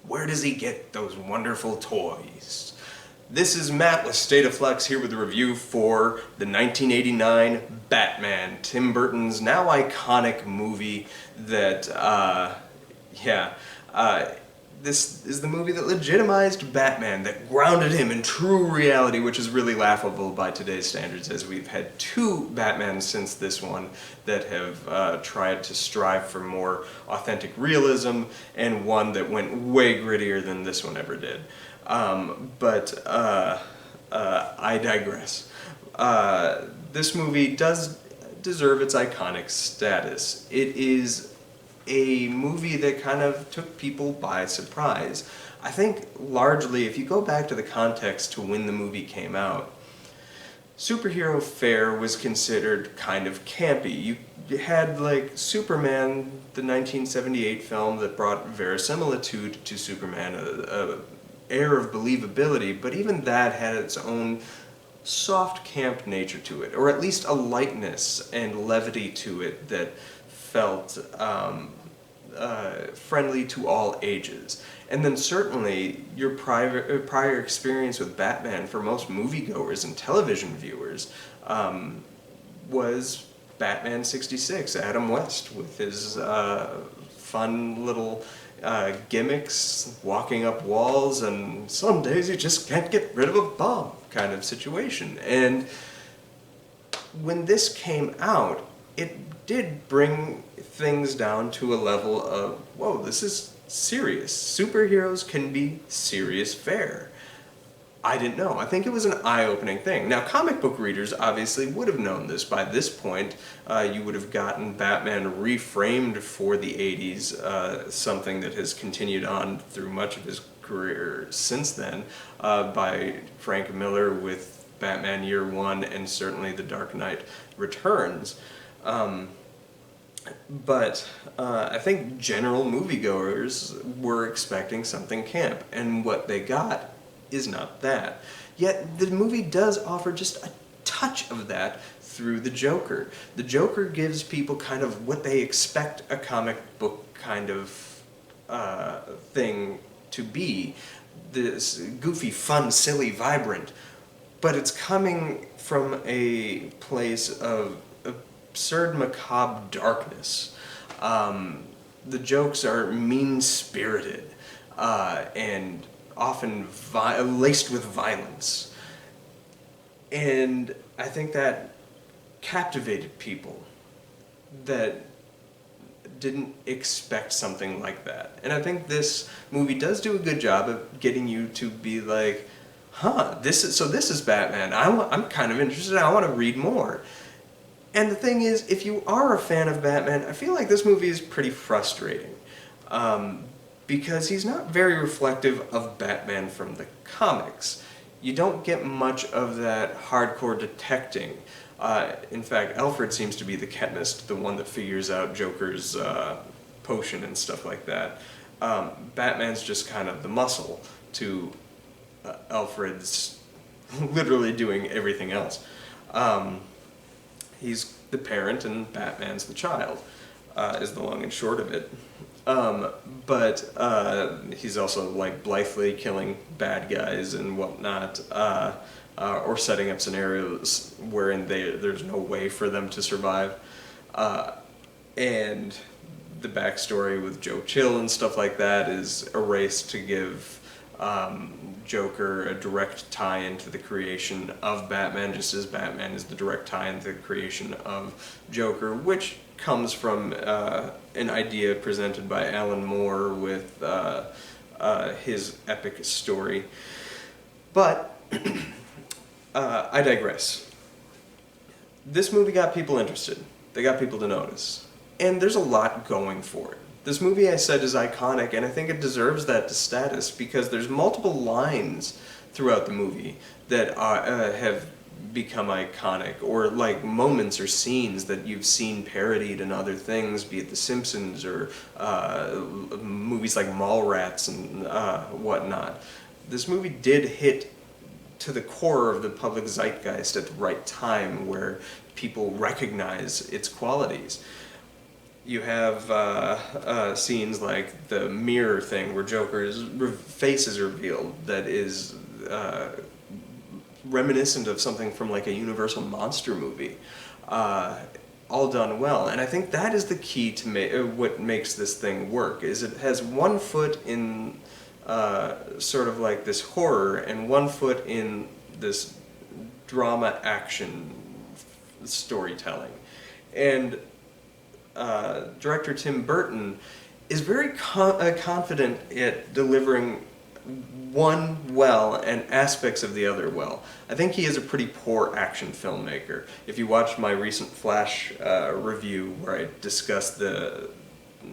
Where does he get those wonderful toys? This is Matt with State of Flex here with a review for the 1989 Batman, Tim Burton's now iconic movie that, this is the movie that legitimized Batman, that grounded him in true reality, which is really laughable by today's standards, as we've had two Batmans since this one that have tried to strive for more authentic realism, and one that went way grittier than this one ever did. I digress. This movie does deserve its iconic status. It is a movie that kind of took people by surprise. I think largely, if you go back to the context to when the movie came out, superhero fare was considered kind of campy. You had like Superman, the 1978 film that brought verisimilitude to Superman, a air of believability, but even that had its own soft camp nature to it, or at least a lightness and levity to it that felt friendly to all ages. And then certainly your prior experience with Batman for most moviegoers and television viewers was Batman 66, Adam West, with his fun little gimmicks, walking up walls, and some days you just can't get rid of a bomb kind of situation. And when this came out, it did bring things down to a level of, whoa, this is serious. Superheroes can be serious fare. I didn't know. I think it was an eye-opening thing. Now, comic book readers obviously would have known this. By this point, you would have gotten Batman reframed for the 80s, something that has continued on through much of his career since then, by Frank Miller with Batman Year One and certainly The Dark Knight Returns. I think general moviegoers were expecting something camp, and what they got is not that. Yet the movie does offer just a touch of that through the Joker. The Joker gives people kind of what they expect a comic book kind of thing to be. This goofy, fun, silly, vibrant. But it's coming from a place of absurd, macabre darkness. The jokes are mean-spirited and often laced with violence. And I think that captivated people that didn't expect something like that. And I think this movie does do a good job of getting you to be like, huh, this is Batman. I'm kind of interested. I want to read more. And the thing is, if you are a fan of Batman, I feel like this movie is pretty frustrating. Because he's not very reflective of Batman from the comics. You don't get much of that hardcore detecting. In fact, Alfred seems to be the chemist, the one that figures out Joker's potion and stuff like that. Batman's just kind of the muscle to Alfred's literally doing everything else. He's the parent and Batman's the child, is the long and short of it. He's also like blithely killing bad guys and whatnot, or setting up scenarios wherein there's no way for them to survive. And the backstory with Joe Chill and stuff like that is erased to give Joker a direct tie-in to the creation of Batman, just as Batman is the direct tie-in to the creation of Joker, which comes from an idea presented by Alan Moore with his epic story. But I digress. This movie got people interested. They got people to notice. And there's a lot going for it. This movie, I said, is iconic, and I think it deserves that status because there's multiple lines throughout the movie that have become iconic, or like moments or scenes that you've seen parodied in other things, be it The Simpsons or movies like Mallrats and whatnot. This movie did hit to the core of the public zeitgeist at the right time where people recognize its qualities. You have scenes like the mirror thing where Joker's face is revealed that is reminiscent of something from like a Universal monster movie. All done well, and I think that is the key to what makes this thing work. Is it has one foot in sort of like this horror and one foot in this drama action storytelling, and director Tim Burton is very confident at delivering one well and aspects of the other well. I think he is a pretty poor action filmmaker. If you watch my recent Flash review where I discussed the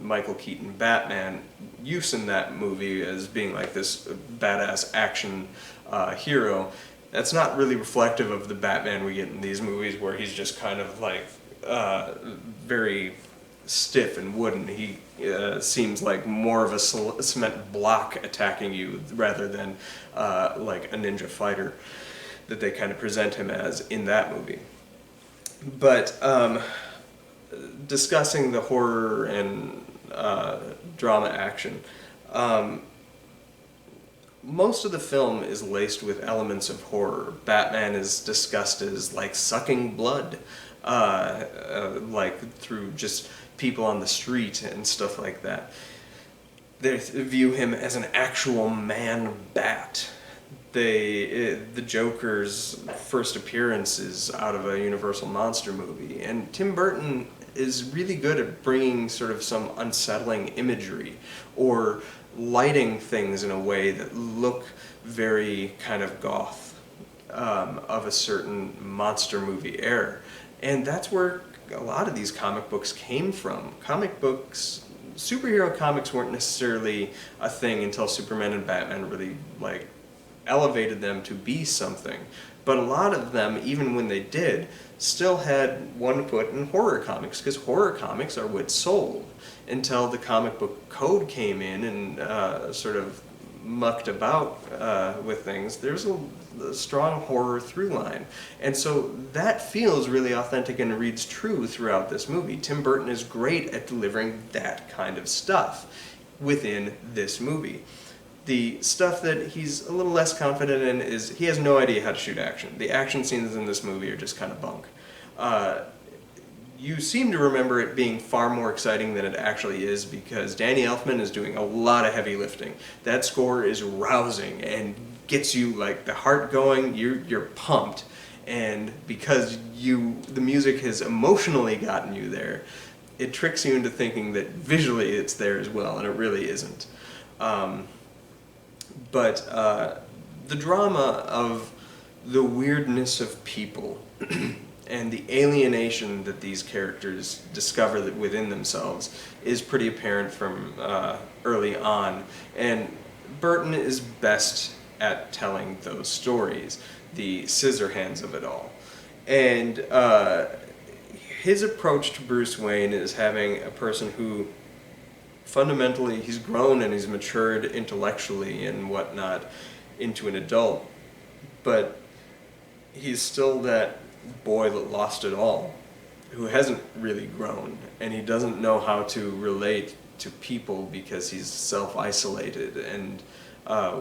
Michael Keaton Batman use in that movie as being like this badass action hero, that's not really reflective of the Batman we get in these movies, where he's just kind of like very stiff and wooden. He seems like more of a cement block attacking you rather than like a ninja fighter that they kind of present him as in that movie. But discussing the horror and drama action, most of the film is laced with elements of horror. Batman is discussed as like sucking blood, like through just people on the street and stuff like that. They view him as an actual man bat. The Joker's first appearance is out of a Universal monster movie, and Tim Burton is really good at bringing sort of some unsettling imagery or lighting things in a way that look very kind of goth, of a certain monster movie era. And that's where a lot of these comic books came from. Superhero comics weren't necessarily a thing until Superman and Batman really like elevated them to be something. But a lot of them, even when they did, still had one foot in horror comics, because horror comics are what sold, until the comic book code came in and sort of mucked about with things. There's a strong horror through line. And so that feels really authentic and reads true throughout this movie. Tim Burton is great at delivering that kind of stuff within this movie. The stuff that he's a little less confident in is he has no idea how to shoot action. The action scenes in this movie are just kind of bunk. You seem to remember it being far more exciting than it actually is, because Danny Elfman is doing a lot of heavy lifting. That score is rousing and gets you like the heart going. You're pumped, and because the music has emotionally gotten you there, it tricks you into thinking that visually it's there as well, and it really isn't. But the drama of the weirdness of people and the alienation that these characters discover within themselves is pretty apparent from early on. And Burton is best at telling those stories, the scissor hands of it all. And his approach to Bruce Wayne is having a person who fundamentally, he's grown and he's matured intellectually and whatnot into an adult, but he's still that boy that lost it all, who hasn't really grown, and he doesn't know how to relate to people because he's self-isolated and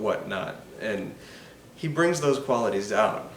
whatnot, and he brings those qualities out.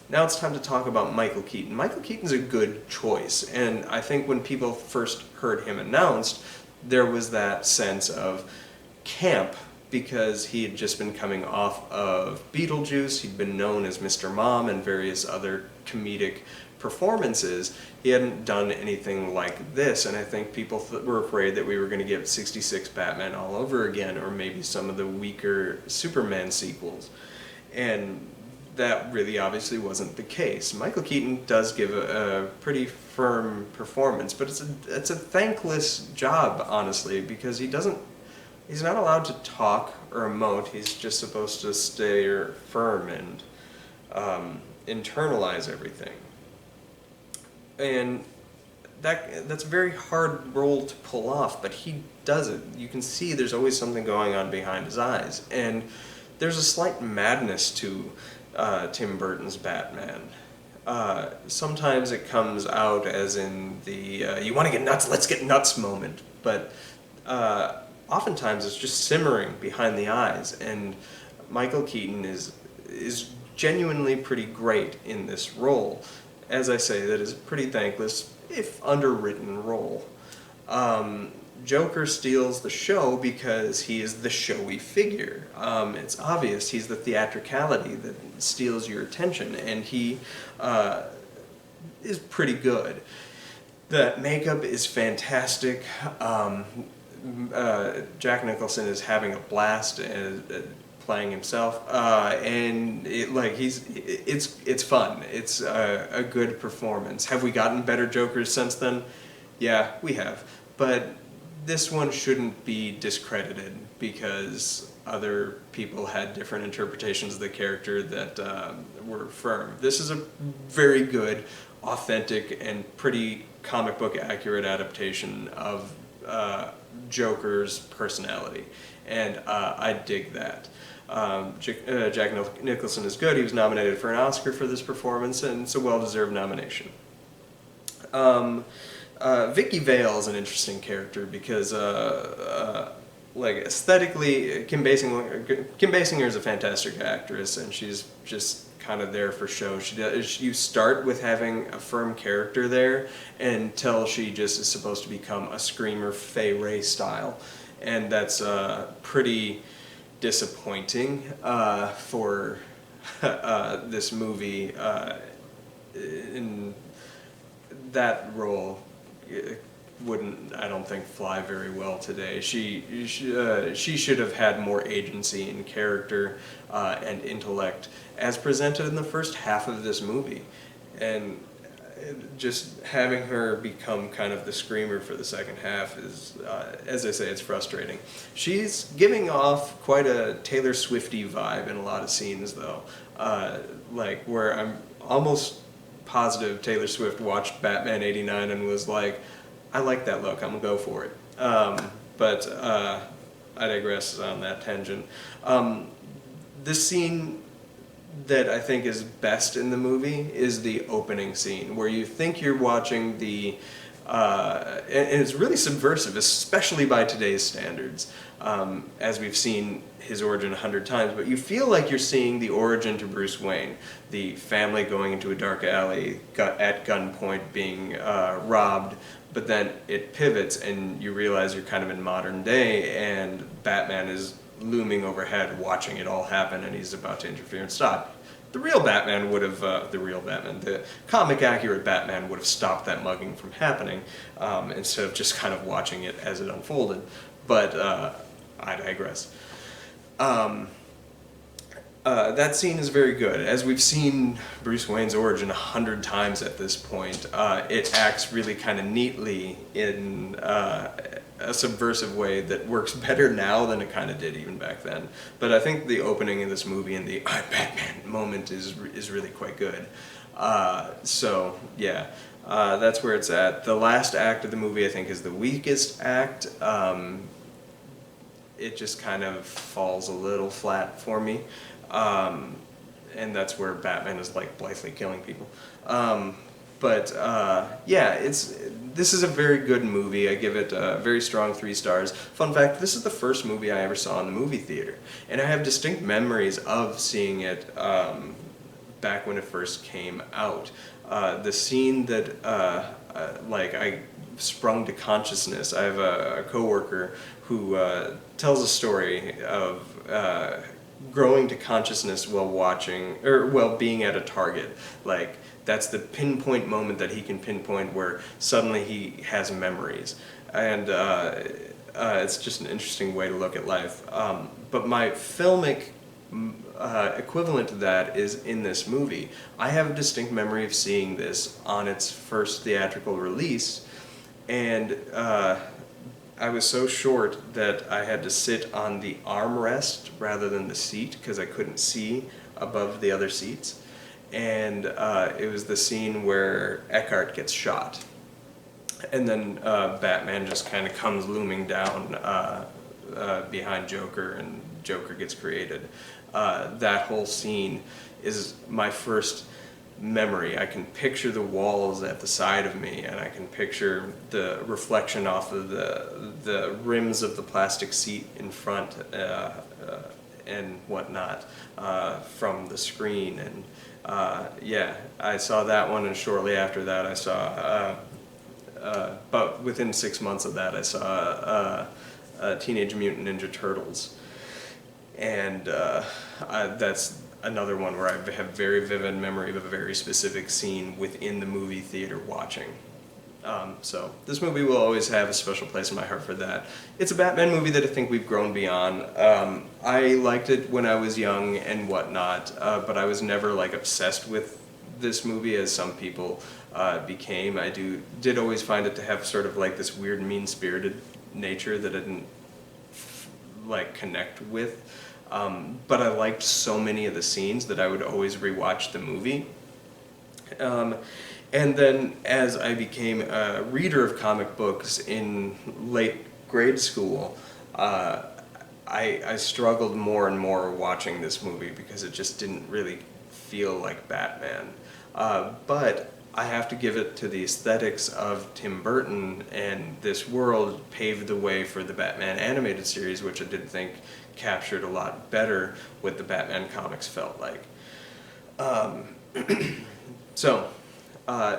Now it's time to talk about Michael Keaton. Michael Keaton's a good choice, and I think when people first heard him announced, there was that sense of camp, because he had just been coming off of Beetlejuice. He'd been known as Mr. Mom and various other comedic performances. He hadn't done anything like this, and I think people were afraid that we were going to get 66 Batman all over again, or maybe some of the weaker Superman sequels. And that really obviously wasn't the case. Michael Keaton does give a pretty firm performance, but it's a thankless job, honestly, because he's not allowed to talk or emote. He's just supposed to stay firm and internalize everything. And that's a very hard role to pull off, but he does it. You can see there's always something going on behind his eyes, and there's a slight madness to Tim Burton's Batman. Sometimes it comes out as in the you want to get nuts, let's get nuts moment, but oftentimes it's just simmering behind the eyes, and Michael Keaton is genuinely pretty great in this role. As I say, that is a pretty thankless, if underwritten role. Joker steals the show because he is the showy figure. It's obvious he's the theatricality that steals your attention, and he is pretty good. The makeup is fantastic. Jack Nicholson is having a blast playing himself, and it's fun. It's a good performance. Have we gotten better Jokers since then? Yeah, we have. But this one shouldn't be discredited because other people had different interpretations of the character that were firm. This is a very good, authentic, and pretty comic book accurate adaptation of Joker's personality, and I dig that. Jack Nicholson is good. He was nominated for an Oscar for this performance, and it's a well-deserved nomination. Vicky Vale is an interesting character because, like, aesthetically, Kim Basinger is a fantastic actress, and she's just kind of there for show. You start with having a firm character there until she just is supposed to become a screamer Fay Wray style, and that's pretty disappointing for this movie. In that role wouldn't, I don't think, fly very well today. She should have had more agency and character and intellect as presented in the first half of this movie, and just having her become kind of the screamer for the second half is, as I say, it's frustrating. She's giving off quite a Taylor Swifty vibe in a lot of scenes, though, like where I'm almost positive Taylor Swift watched Batman '89 and was like, I like that look, I'm gonna go for it. But I digress on that tangent. This scene that I think is best in the movie is the opening scene, where you think you're watching the, and it's really subversive, especially by today's standards, as we've seen his origin 100 times, but you feel like you're seeing the origin to Bruce Wayne, the family going into a dark alley at gunpoint being robbed, but then it pivots and you realize you're kind of in modern day, and Batman is looming overhead watching it all happen, and he's about to interfere and stop. The real Batman would have, the comic accurate Batman would have stopped that mugging from happening, instead of just kind of watching it as it unfolded. But I digress. That scene is very good. As we've seen Bruce Wayne's origin 100 times at this point, it acts really kind of neatly in a subversive way that works better now than it kind of did even back then. But I think the opening in this movie and the I'm Batman moment is really quite good. So yeah, that's where it's at. The last act of the movie I think is the weakest act. It just kind of falls a little flat for me. And that's where Batman is like blithely killing people. Yeah, this is a very good movie. I give it a very strong 3 stars. Fun fact, this is the first movie I ever saw in the movie theater. And I have distinct memories of seeing it back when it first came out. The scene that I sprung to consciousness, I have a coworker who tells a story of growing to consciousness while being at a target. Like, that's the pinpoint moment that he can pinpoint where suddenly he has memories. And it's just an interesting way to look at life. But my filmic equivalent to that is in this movie. I have a distinct memory of seeing this on its first theatrical release, and I was so short that I had to sit on the armrest rather than the seat because I couldn't see above the other seats. And it was the scene where Eckhart gets shot. And then Batman just kind of comes looming down behind Joker, and Joker gets created. That whole scene is my first memory. I can picture the walls at the side of me, and I can picture the reflection off of the rims of the plastic seat in front and whatnot from the screen. And yeah, I saw that one, and shortly after that I saw, but within 6 months of that, I saw Teenage Mutant Ninja Turtles. And that's another one where I have very vivid memory of a very specific scene within the movie theater watching. So this movie will always have a special place in my heart for that. It's a Batman movie that I think we've grown beyond. I liked it when I was young and whatnot, but I was never like obsessed with this movie as some people became. I did always find it to have sort of like this weird mean-spirited nature that I didn't like connect with. But I liked so many of the scenes that I would always rewatch the movie. And then as I became a reader of comic books in late grade school, I struggled more and more watching this movie because it just didn't really feel like Batman. But I have to give it to the aesthetics of Tim Burton, and this world paved the way for the Batman animated series, which I did think captured a lot better what the Batman comics felt like. So,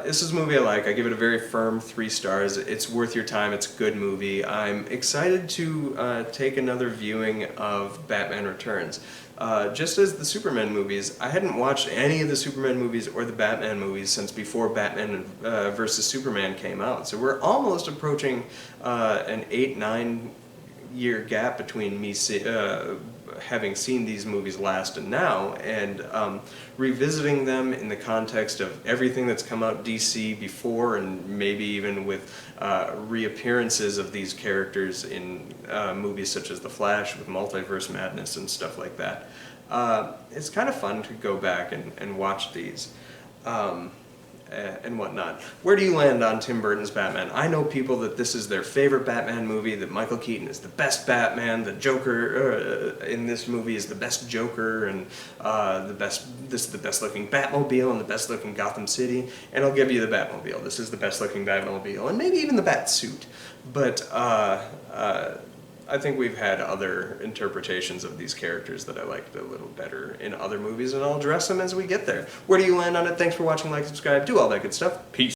this is a movie I like. I give it a very firm 3 stars. It's worth your time. It's a good movie. I'm excited to take another viewing of Batman Returns. Just as the Superman movies, I hadn't watched any of the Superman movies or the Batman movies since before Batman versus Superman came out. So we're almost approaching an 8-9 year gap between me having seen these movies last and now, and revisiting them in the context of everything that's come out DC before, and maybe even with reappearances of these characters in movies such as The Flash with Multiverse Madness and stuff like that. It's kind of fun to go back and watch these. And whatnot. Where do you land on Tim Burton's Batman? I know people that this is their favorite Batman movie, that Michael Keaton is the best Batman, the Joker in this movie is the best Joker, and this is the best looking Batmobile and the best looking Gotham City, and I'll give you the Batmobile. This is the best looking Batmobile, and maybe even the Batsuit. But I think we've had other interpretations of these characters that I liked a little better in other movies, and I'll address them as we get there. Where do you land on it? Thanks for watching, like, subscribe, do all that good stuff. Peace.